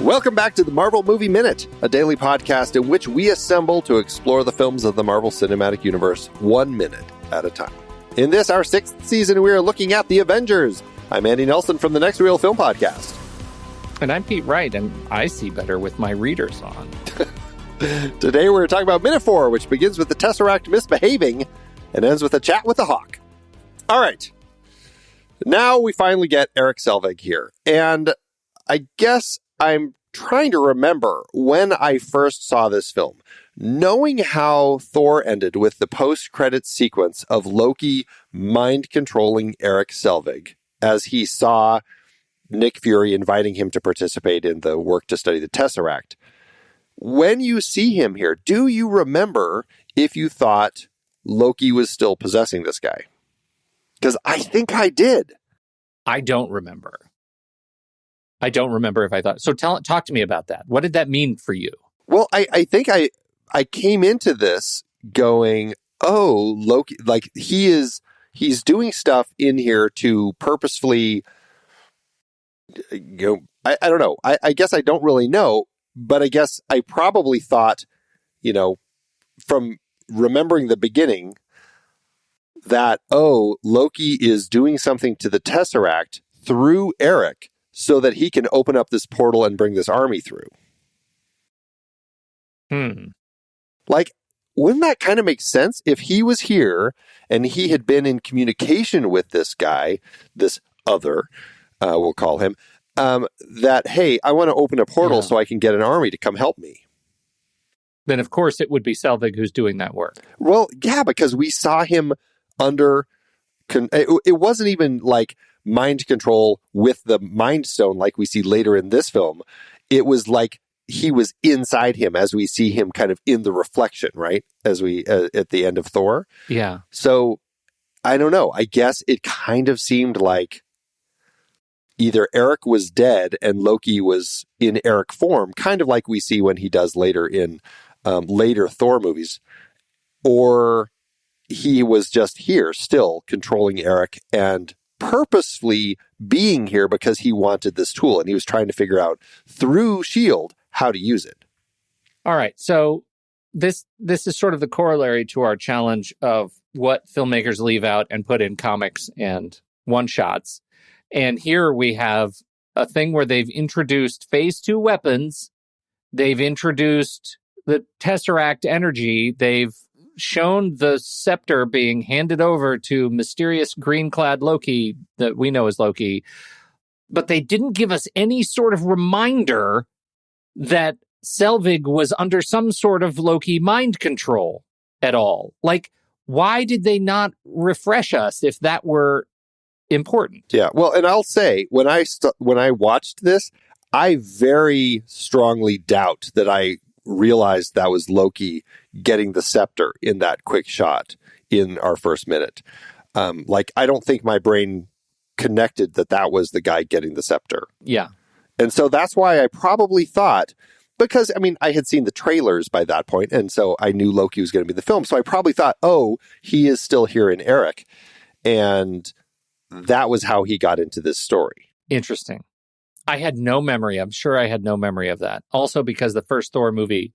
Welcome back to the Marvel Movie Minute, a daily podcast in which we assemble to explore the films of the Marvel Cinematic Universe 1 minute at a time. In this, our 6th season, we are looking at the Avengers. I'm Andy Nelson from the Next Reel Film Podcast. And I'm Pete Wright, and I see better with my readers on. Today we're talking about Minute 4, which begins with the Tesseract misbehaving and ends with a chat with the Hawk. All right. Now we finally get Erik Selvig here. And I guess I'm trying to remember when I first saw this film. Knowing how Thor ended with the post-credits sequence of Loki mind-controlling Erik Selvig as he saw Nick Fury inviting him to participate in the work to study the Tesseract. When you see him here, do you remember if you thought Loki was still possessing this guy? Because I think I did. I don't remember. I don't remember if I thought. So talk to me about that. What did that mean for you? Well, I think I came into this going, oh, Loki, like he's doing stuff in here to purposefully, I don't know. I guess I don't really know, but I guess I probably thought, from remembering the beginning that, oh, Loki is doing something to the Tesseract through Erik so that he can open up this portal and bring this army through. Like, wouldn't that kind of make sense if he was here and he had been in communication with this guy, this other, we'll call him, that, hey, I want to open a portal so I can get an army to come help me. Then, of course, it would be Selvig who's doing that work. Well, yeah, because we saw him under... it wasn't even like mind control with the Mind Stone like we see later in this film. It was like he was inside him as we see him kind of in the reflection, right? As we at the end of Thor. Yeah. So I don't know. I guess it kind of seemed like either Erik was dead and Loki was in Erik form, kind of like we see when he does later in later Thor movies, or he was just here still controlling Erik and purposefully being here because he wanted this tool and he was trying to figure out through S.H.I.E.L.D. how to use it. All right. So this is sort of the corollary to our challenge of what filmmakers leave out and put in comics and one-shots. And here we have a thing where they've introduced Phase 2 weapons. They've introduced the Tesseract energy. They've shown the scepter being handed over to mysterious green-clad Loki that we know as Loki, but they didn't give us any sort of reminder that Selvig was under some sort of Loki mind control at all. Like, why did they not refresh us if that were important? Yeah, well, and I'll say, when I watched this, I very strongly doubt that I realized that was Loki getting the scepter in that quick shot in our first minute. I don't think my brain connected that was the guy getting the scepter. Yeah. And so that's why I probably thought, because, I mean, I had seen the trailers by that point, and so I knew Loki was going to be in the film. So I probably thought, oh, he is still here in Erik. And that was how he got into this story. Interesting. I had no memory. I'm sure I had no memory of that. Also because the first Thor movie,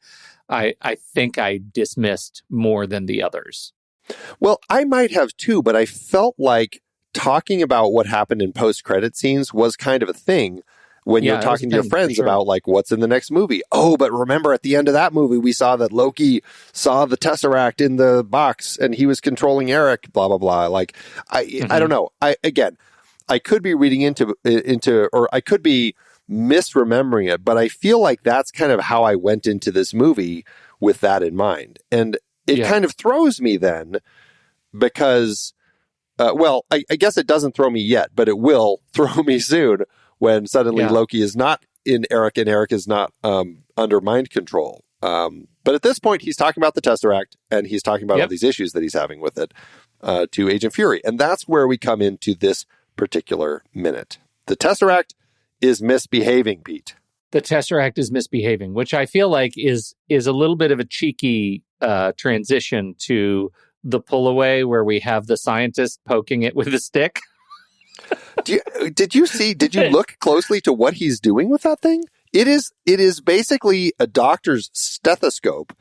I think I dismissed more than the others. Well, I might have too, but I felt like talking about what happened in post-credit scenes was kind of a thing when you're talking to your friends about like what's in the next movie. Oh, but remember at the end of that movie, we saw that Loki saw the Tesseract in the box and he was controlling Erik, blah, blah, blah. Like, I don't know. I could be reading into, or I could be misremembering it, but I feel like that's kind of how I went into this movie with that in mind. And it kind of throws me then because, I guess it doesn't throw me yet, but it will throw me soon when suddenly Loki is not in Erik and Erik is not under mind control. But at this point, he's talking about the Tesseract and he's talking about all these issues that he's having with it to Agent Fury. And that's where we come into this particular minute. The Tesseract is misbehaving, Pete. The Tesseract is misbehaving, which I feel like is a little bit of a cheeky transition to the pull away where we have the scientist poking it with a stick. Did you look closely to what he's doing with that thing? It is basically a doctor's stethoscope.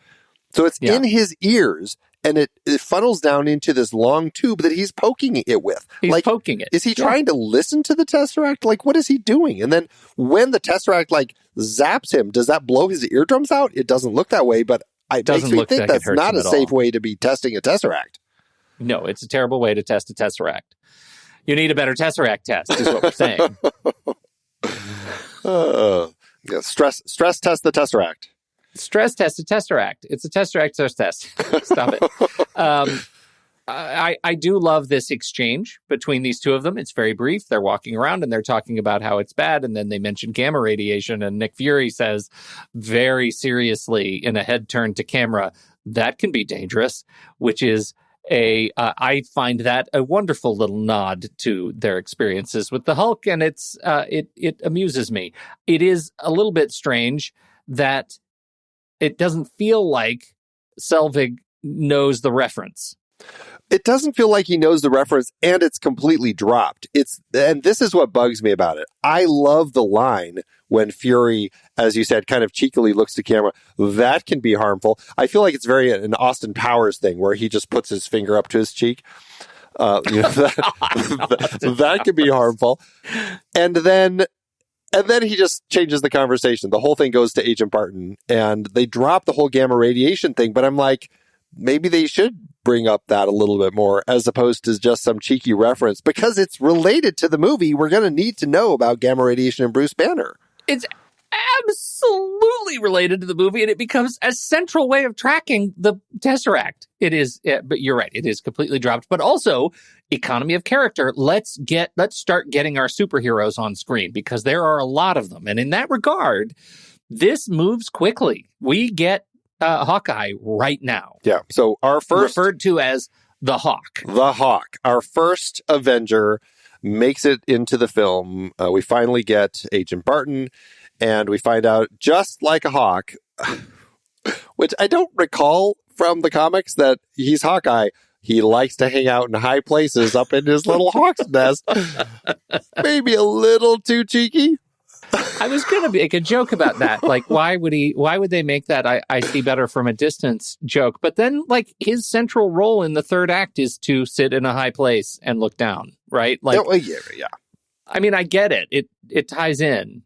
So it's in his ears, and it funnels down into this long tube that he's poking it with. He's poking it. Is he trying to listen to the Tesseract? Like, what is he doing? And then when the Tesseract, like, zaps him, does that blow his eardrums out? It doesn't look that way, but it makes me think that's not a safe way to be testing a Tesseract. No, it's a terrible way to test a Tesseract. You need a better Tesseract test, is what we're saying. Stress test the Tesseract. Stress test a Tesseract. It's a Tesseract stress test. Stop it. I do love this exchange between these two of them. It's very brief. They're walking around and they're talking about how it's bad. And then they mention gamma radiation. And Nick Fury says very seriously in a head turn to camera, that can be dangerous, which is I find that a wonderful little nod to their experiences with the Hulk. And it amuses me. It is a little bit strange that it doesn't feel like Selvig knows the reference. It doesn't feel like he knows the reference, and it's completely dropped. And this is what bugs me about it. I love the line when Fury, as you said, kind of cheekily looks to camera. That can be harmful. I feel like it's very an Austin Powers thing where he just puts his finger up to his cheek. That can be harmful. And then he just changes the conversation. The whole thing goes to Agent Barton, and they drop the whole gamma radiation thing. But I'm like, maybe they should bring up that a little bit more as opposed to just some cheeky reference, because it's related to the movie. We're going to need to know about gamma radiation and Bruce Banner. It's absolutely related to the movie, and it becomes a central way of tracking the Tesseract. It is, but you're right, it is completely dropped. But also, economy of character. Let's start getting our superheroes on screen, because there are a lot of them. And in that regard, this moves quickly. We get Hawkeye right now. Yeah. So our first, referred to as the Hawk. The Hawk. Our first Avenger makes it into the film. We finally get Agent Barton, and we find out, just like a hawk, which I don't recall from the comics, that he's Hawkeye. He likes to hang out in high places up in his little hawk's nest. Maybe a little too cheeky. I was going to make a joke about that. Like, why would they make that I see better from a distance joke? But then, like, his central role in the third act is to sit in a high place and look down, right? Like, yeah. I mean, I get it. It ties in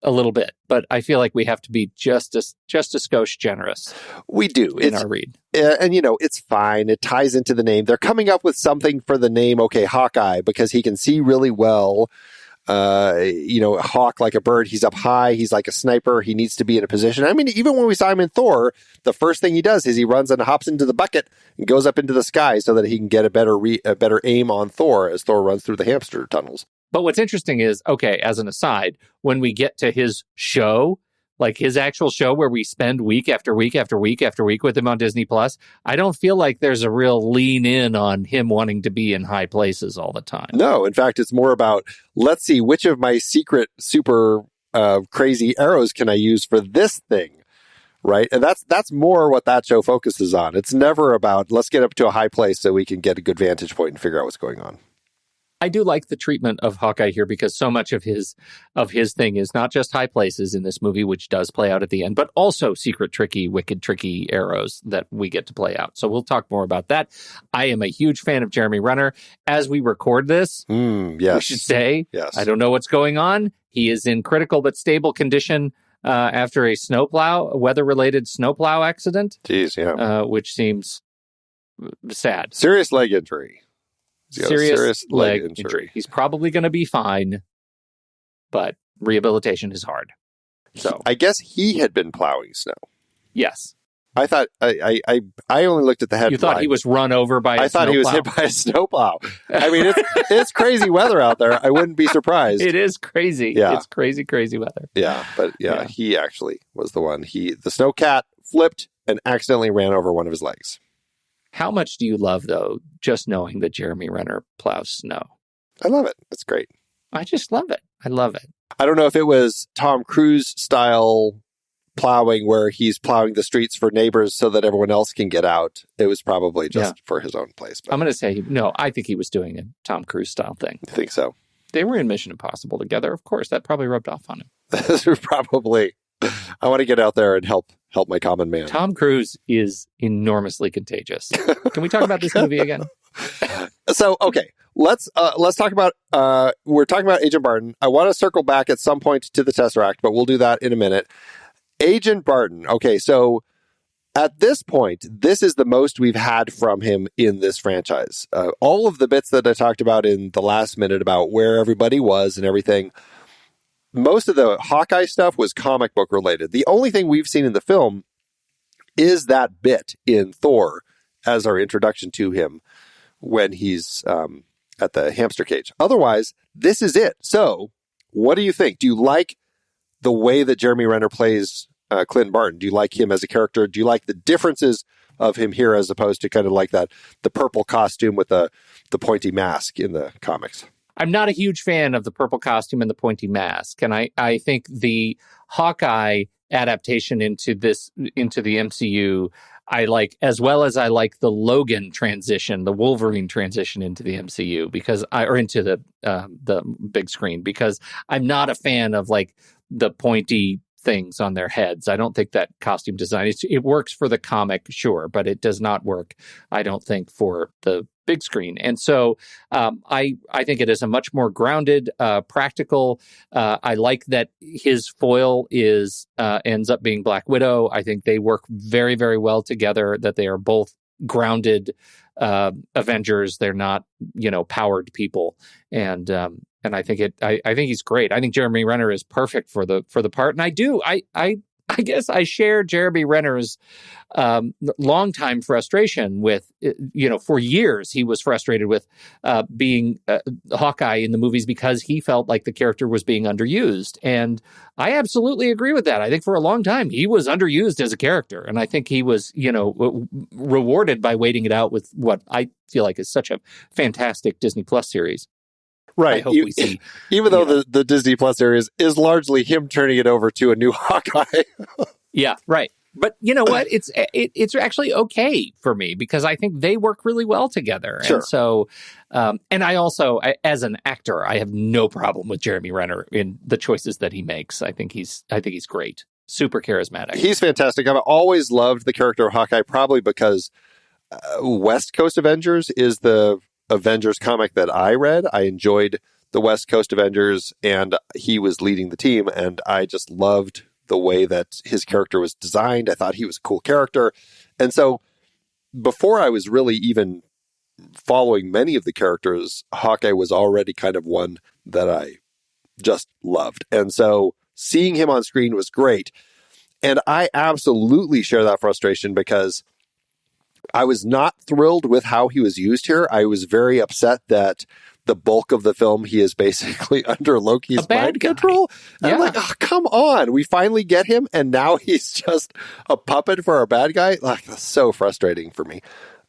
a little bit, but I feel like we have to be just a skosh generous. We do in our read. And, it's fine. It ties into the name. They're coming up with something for the name, okay, Hawkeye, because he can see really well. A hawk like a bird. He's up high. He's like a sniper. He needs to be in a position. I mean, even when we saw him in Thor, the first thing he does is he runs and hops into the bucket and goes up into the sky so that he can get a better aim on Thor as Thor runs through the hamster tunnels. But what's interesting is, okay, as an aside, when we get to his show, like his actual show where we spend week after week after week after week with him on Disney Plus, I don't feel like there's a real lean in on him wanting to be in high places all the time. No, in fact, it's more about, let's see, which of my secret super crazy arrows can I use for this thing, right? And that's more what that show focuses on. It's never about, let's get up to a high place so we can get a good vantage point and figure out what's going on. I do like the treatment of Hawkeye here, because so much of his thing is not just high places in this movie, which does play out at the end, but also secret, tricky, wicked, tricky arrows that we get to play out. So we'll talk more about that. I am a huge fan of Jeremy Renner. As we record this, yes. we should say, yes. I don't know what's going on. He is in critical but stable condition after a weather-related snowplow accident. Jeez, yeah. Which seems sad. Serious leg injury. Serious leg injury. He's probably going to be fine, but rehabilitation is hard. So I guess he had been plowing snow. Yes. I thought I only looked at the headline. You thought he was run over by a snowplow? I thought he was hit by a snowplow. I mean, it's crazy weather out there. I wouldn't be surprised. It is crazy. Yeah. It's crazy weather. Yeah, but yeah, he actually was the one. The snowcat flipped and accidentally ran over one of his legs. How much do you love, though, just knowing that Jeremy Renner plows snow? I love it. It's great. I just love it. I love it. I don't know if it was Tom Cruise style plowing where he's plowing the streets for neighbors so that everyone else can get out. It was probably just for his own place. But I'm going to say, no, I think he was doing a Tom Cruise style thing. I think so. They were in Mission Impossible together, of course. That probably rubbed off on him. Probably. I want to get out there and help my common man. Tom Cruise is enormously contagious. Can we talk about this movie again? So, okay, let's talk about, we're talking about Agent Barton. I want to circle back at some point to the Tesseract, but we'll do that in a minute. Agent Barton. Okay, so at this point, this is the most we've had from him in this franchise. All of the bits that I talked about in the last minute about where everybody was and everything, most of the Hawkeye stuff was comic book related. The only thing we've seen in the film is that bit in Thor as our introduction to him when he's at the hamster cage. Otherwise, this is it. So, what do you think? Do you like the way that Jeremy Renner plays Clint Barton? Do you like him as a character? Do you like the differences of him here as opposed to kind of like the purple costume with the pointy mask in the comics? I'm not a huge fan of the purple costume and the pointy mask. And I think the Hawkeye adaptation into the MCU, I like, as well as I like the Logan transition, the Wolverine transition into the MCU or into the big screen, because I'm not a fan of like the pointy things on their heads. I don't think that costume design, it works for the comic, sure, but it does not work, I don't think, for the big screen. And so I think it is a much more grounded, practical. I like that his foil ends up being Black Widow. I think they work very, very well together, that they are both grounded Avengers. They're not, powered people. And I think he's great. I think Jeremy Renner is perfect for the part. And I guess I share Jeremy Renner's longtime frustration with, for years he was frustrated with being Hawkeye in the movies because he felt like the character was being underused. And I absolutely agree with that. I think for a long time he was underused as a character. And I think he was, rewarded by waiting it out with what I feel like is such a fantastic Disney Plus series. Right. I hope we see. Even though the Disney Plus series is largely him turning it over to a new Hawkeye. Yeah, right. But you know what? It's actually okay for me because I think they work really well together. Sure. And so, and I also, as an actor, I have no problem with Jeremy Renner in the choices that he makes. I think he's great. Super charismatic. He's fantastic. I've always loved the character of Hawkeye, probably because West Coast Avengers is the Avengers comic that I read. I enjoyed the West Coast Avengers, and he was leading the team, and I just loved the way that his character was designed. I thought he was a cool character. And so before I was really even following many of the characters, Hawkeye was already kind of one that I just loved. And so seeing him on screen was great. And I absolutely share that frustration because I was not thrilled with how he was used here. I was very upset that the bulk of the film, he is basically under Loki's mind control. And I'm like, oh, come on. We finally get him, and now he's just a puppet for a bad guy. Like, that's so frustrating for me.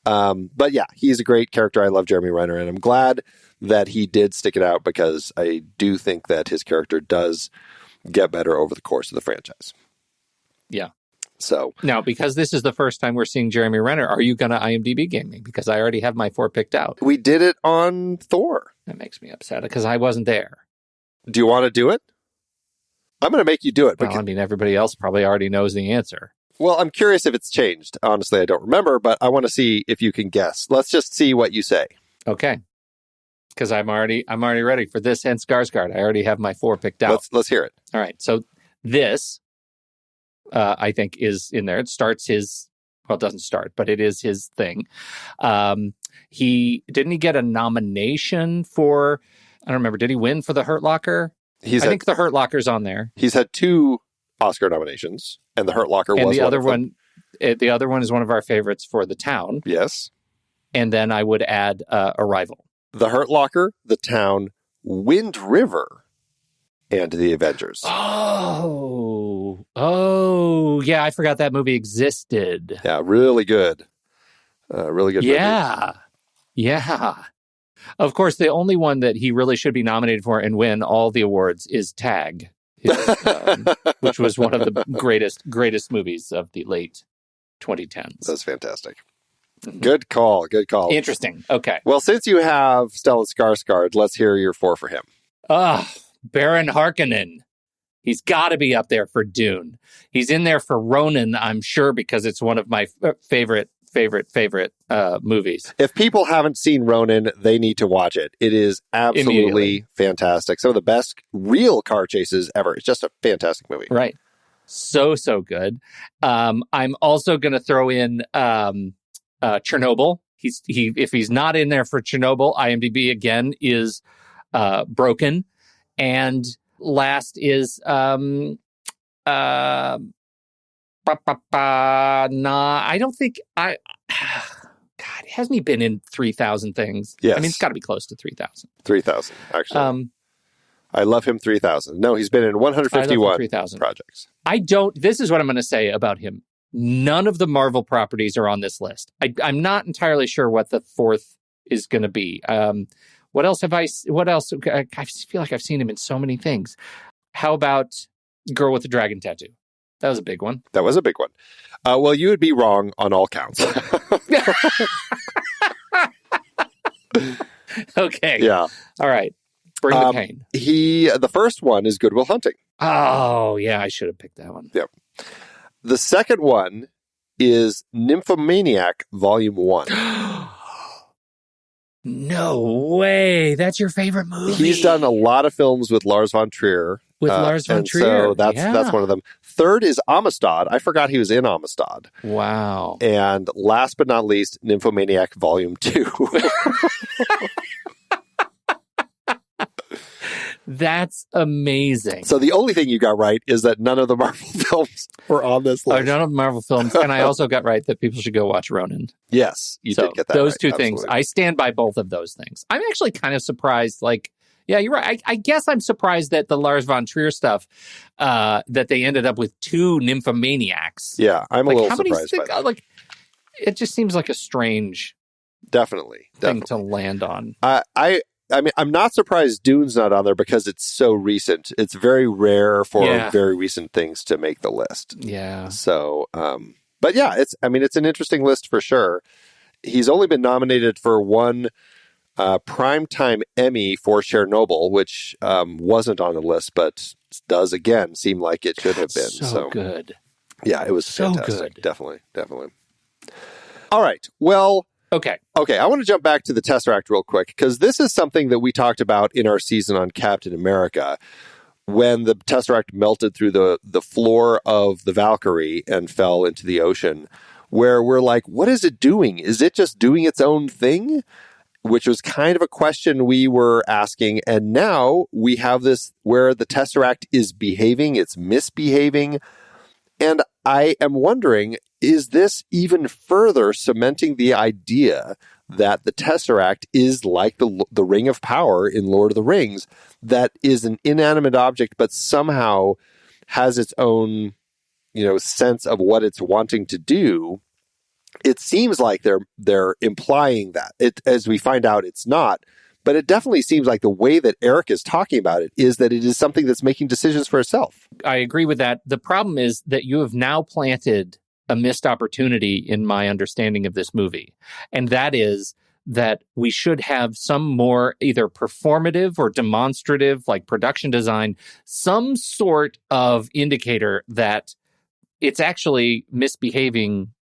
But yeah, he's a great character. I love Jeremy Renner, and I'm glad that he did stick it out because I do think that his character does get better over the course of the franchise. Yeah. So now, because this is the first time we're seeing Jeremy Renner, are you going to IMDb game me? Because I already have my 4 picked out. We did it on Thor. That makes me upset because I wasn't there. Do you want to do it? I'm going to make you do it. Well, I mean, everybody else probably already knows the answer. Well, I'm curious if it's changed. Honestly, I don't remember, but I want to see if you can guess. Let's just see what you say. Okay. Because I'm already ready for this and Skarsgård. I already have my 4 picked out. Let's hear it. All right. So this, I think, is in there. It starts his, well, it doesn't start, but it is his thing. He get a nomination for, I don't remember, did he win for The Hurt Locker? I think The Hurt Locker's on there. He's had 2 Oscar nominations, and The Hurt Locker was one of them. The other one is one of our favorites for The Town. Yes. And then I would add Arrival. The Hurt Locker, The Town, Wind River, and The Avengers. Oh, yeah, I forgot that movie existed. Yeah, really good. Really good movie. Yeah. Of course, the only one that he really should be nominated for and win all the awards is Tag, which was one of the greatest movies of the late 2010s. That's fantastic. Mm-hmm. Good call. Interesting. Okay. Well, since you have Stellan Skarsgård, let's hear your 4 for him. Baron Harkonnen. He's got to be up there for Dune. He's in there for Ronin, I'm sure, because it's one of my favorite movies. If people haven't seen Ronin, they need to watch it. It is absolutely fantastic. Some of the best real car chases ever. It's just a fantastic movie. Right. So good. I'm also going to throw in Chernobyl. If he's not in there for Chernobyl, IMDb again is broken. And last is I don't think God, hasn't he been in 3,000 things? Yes. I mean, it's got to be close to 3,000. 3,000, actually. I love him 3,000. No, he's been in 151 projects. This is what I'm going to say about him. None of the Marvel properties are on this list. I'm not entirely sure what the fourth is going to be. What else? I feel like I've seen him in so many things. How about Girl with the Dragon Tattoo? That was a big one. That was a big one. Well, you would be wrong on all counts. Okay. Yeah. All right. Bring the pain. The first one is Good Will Hunting. Oh, yeah. I should have picked that one. Yep. The second one is Nymphomaniac Volume 1. No way. That's your favorite movie. He's done a lot of films with Lars von Trier. So that's one of them. Third is Amistad. I forgot he was in Amistad. Wow. And last but not least, Nymphomaniac Volume 2. That's amazing. So the only thing you got right is that none of the Marvel films were on this list. None of the Marvel films. And I also got right that people should go watch Ronin. Yes, you did get that those right. two Absolutely. things. I stand by both of those things. I'm actually kind of surprised. Yeah, you're right. I guess I'm surprised that the Lars von Trier stuff, that they ended up with two nymphomaniacs. Yeah, I'm a little surprised by that. It just seems like a strange Definitely. thing to land on. I mean, I'm not surprised Dune's not on there because it's so recent. It's very rare for very recent things to make the list. Yeah. So, but yeah, it's an interesting list for sure. He's only been nominated for one Primetime Emmy for Chernobyl, which wasn't on the list, but does again seem like it should have been. So good. Yeah, it was so fantastic. Good. Definitely. All right. Well, Okay, I want to jump back to the Tesseract real quick, because this is something that we talked about in our season on Captain America, when the Tesseract melted through the floor of the Valkyrie and fell into the ocean, where we're like, what is it doing? Is it just doing its own thing? Which was kind of a question we were asking. And now we have this where the Tesseract is behaving, it's misbehaving. And I am wondering, is this even further cementing the idea that the Tesseract is like the Ring of Power in Lord of the Rings, that is an inanimate object, but somehow has its own, sense of what it's wanting to do? It seems like they're implying that. As we find out, it's not. But it definitely seems like the way that Erik is talking about it is that it is something that's making decisions for itself. I agree with that. The problem is that you have now planted a missed opportunity in my understanding of this movie. And that is that we should have some more either performative or demonstrative, like production design, some sort of indicator that it's actually misbehaving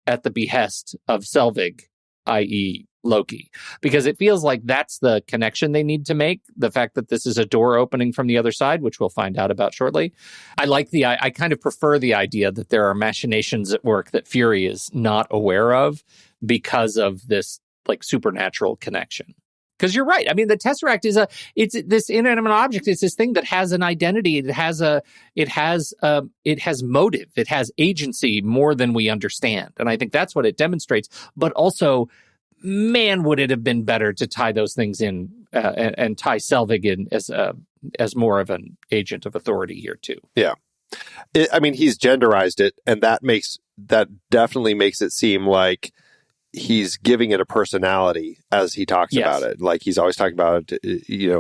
at the behest of Selvig, i.e., Loki, because it feels like that's the connection they need to make. The fact that this is a door opening from the other side, which we'll find out about shortly. I kind of prefer the idea that there are machinations at work that Fury is not aware of because of this supernatural connection. Because you're right. I mean, the Tesseract it's this inanimate object. It's this thing that has an identity. It has motive. It has agency more than we understand. And I think that's what it demonstrates. But also, man, would it have been better to tie those things in and tie Selvig in as more of an agent of authority here too. Yeah, he's genderized it, and that definitely makes it seem like he's giving it a personality as he talks about it. Like he's always talking about it,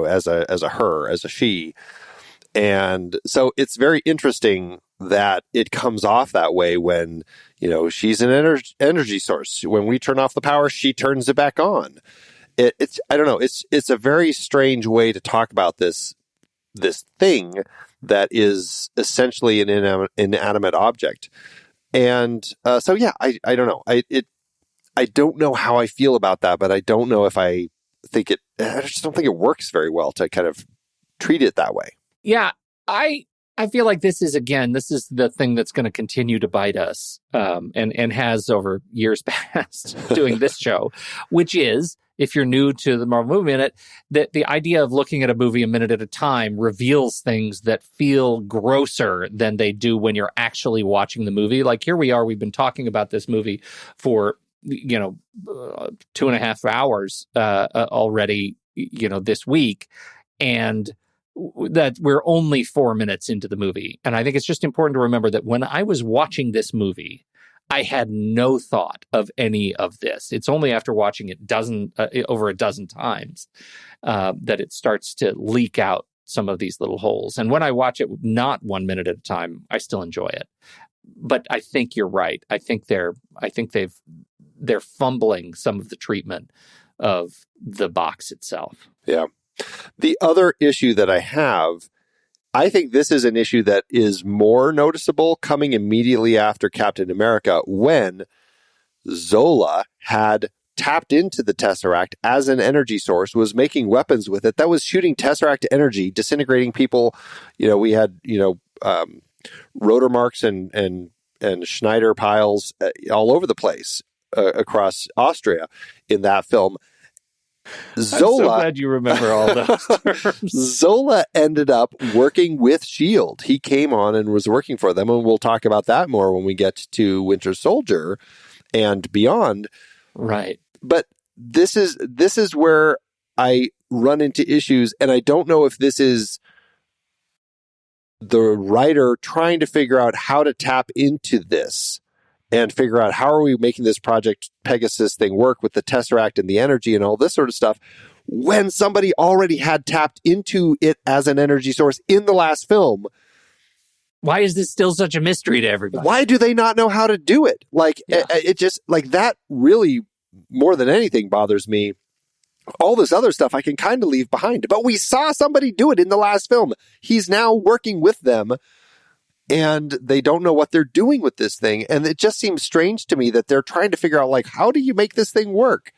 as a her, as a she. And so it's very interesting that it comes off that way when, she's an energy source. When we turn off the power, she turns it back on. it's I don't know. It's a very strange way to talk about this thing that is essentially an inanimate object. And so yeah, I don't know. I don't know how I feel about that, but I don't know if I just don't think it works very well to kind of treat it that way. Yeah, I feel like this is the thing that's going to continue to bite us, and has over years past doing this show, which is, if you're new to the Marvel Movie Minute, that the idea of looking at a movie a minute at a time reveals things that feel grosser than they do when you're actually watching the movie. Like here we are, we've been talking about this movie for 2.5 hours already, this week, and that we're only 4 minutes into the movie. And I think it's just important to remember that when I was watching this movie, I had no thought of any of this. It's only after watching it over a dozen times that it starts to leak out some of these little holes. And when I watch it not 1 minute at a time, I still enjoy it. But I think you're right. I think they're fumbling some of the treatment of the box itself. Yeah. The other issue that I think this is an issue that is more noticeable coming immediately after Captain America, when Zola had tapped into the Tesseract as an energy source, was making weapons with it that was shooting Tesseract energy, disintegrating people. We had, rotor marks and Schneider piles all over the place across Austria in that film. Zola, I'm so glad you remember all those terms. Zola ended up working with S.H.I.E.L.D. He came on and was working for them, and we'll talk about that more when we get to Winter Soldier and beyond. Right. But this is where I run into issues, and I don't know if this is the writer trying to figure out how to tap into this and figure out how are we making this Project Pegasus thing work with the Tesseract and the energy and all this sort of stuff, when somebody already had tapped into it as an energy source in the last film. Why is this still such a mystery to everybody? Why do they not know how to do it? It just, that really, more than anything, bothers me. All this other stuff I can kind of leave behind. But we saw somebody do it in the last film. He's now working with them, and they don't know what they're doing with this thing. And it just seems strange to me that they're trying to figure out, how do you make this thing work?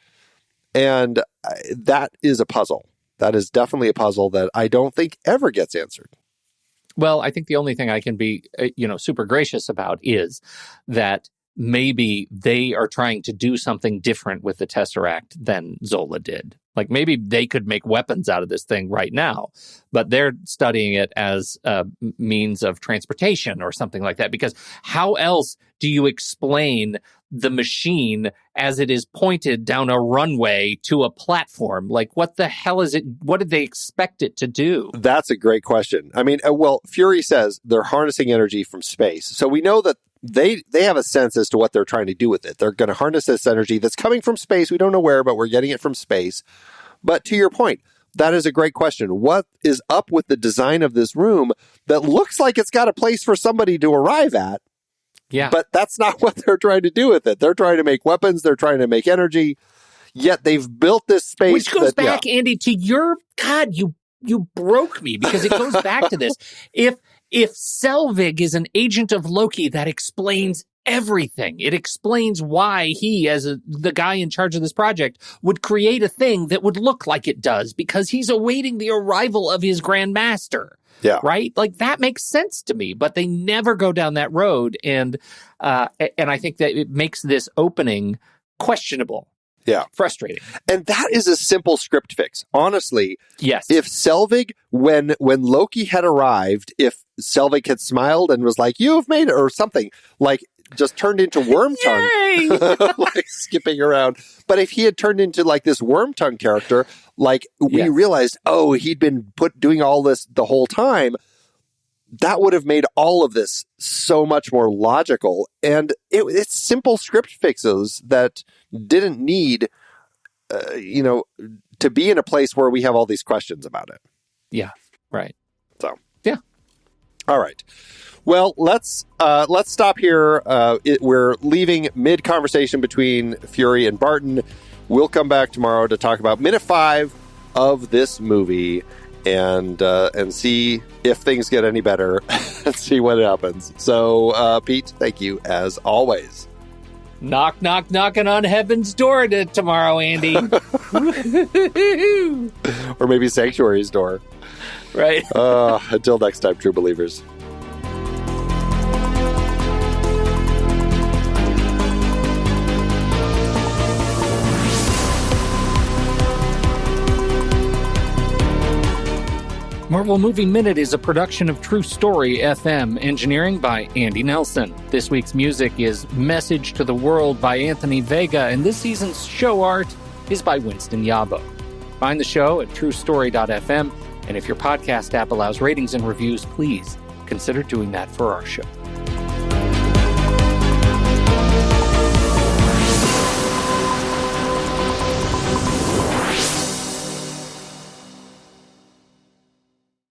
And that is a puzzle. That is definitely a puzzle that I don't think ever gets answered. Well, I think the only thing I can be, super gracious about is that maybe they are trying to do something different with the Tesseract than Zola did. Like maybe they could make weapons out of this thing right now, but they're studying it as a means of transportation or something like that. Because how else do you explain the machine as it is pointed down a runway to a platform? Like, what the hell is it? What did they expect it to do? That's a great question. I mean, Fury says they're harnessing energy from space. So we know that they have a sense as to what they're trying to do with it. They're going to harness this energy that's coming from space. We don't know where, but we're getting it from space. But to your point, that is a great question. What is up with the design of this room that looks like it's got a place for somebody to arrive at? Yeah. But that's not what they're trying to do with it. They're trying to make weapons. They're trying to make energy. Yet they've built this space. Which goes back, Andy, to your... God, you broke me, because it goes back to this. If Selvig is an agent of Loki, that explains everything. It explains why he, as the guy in charge of this project, would create a thing that would look like it does, because he's awaiting the arrival of his Grand Master. Yeah. Right? Like, that makes sense to me, but they never go down that road. And I think that it makes this opening questionable. Yeah. Frustrating. And that is a simple script fix. Honestly. Yes. If Selvig, when Loki had arrived, if Selvig had smiled and was like, "You've made it," or something, just turned into Wormtongue, skipping around. But if he had turned into this Wormtongue character, we realized, he'd been doing all this the whole time, that would have made all of this so much more logical. And it's simple script fixes that didn't need, to be in a place where we have all these questions about it. Yeah. Right. So. Yeah. All right. Well, let's stop here. We're leaving mid-conversation between Fury and Barton. we'll come back tomorrow to talk about minute 5 of this movie and see if things get any better and see what happens. So, Pete, thank you as always. Knock, knock, knocking on heaven's door tomorrow, Andy. Or maybe Sanctuary's door. Right. Until next time, true believers. Marvel Movie Minute is a production of True Story FM, engineering by Andy Nelson. This week's music is Message to the World by Anthony Vega, and this season's show art is by Winston Yabo. Find the show at truestory.fm, and if your podcast app allows ratings and reviews, please consider doing that for our show.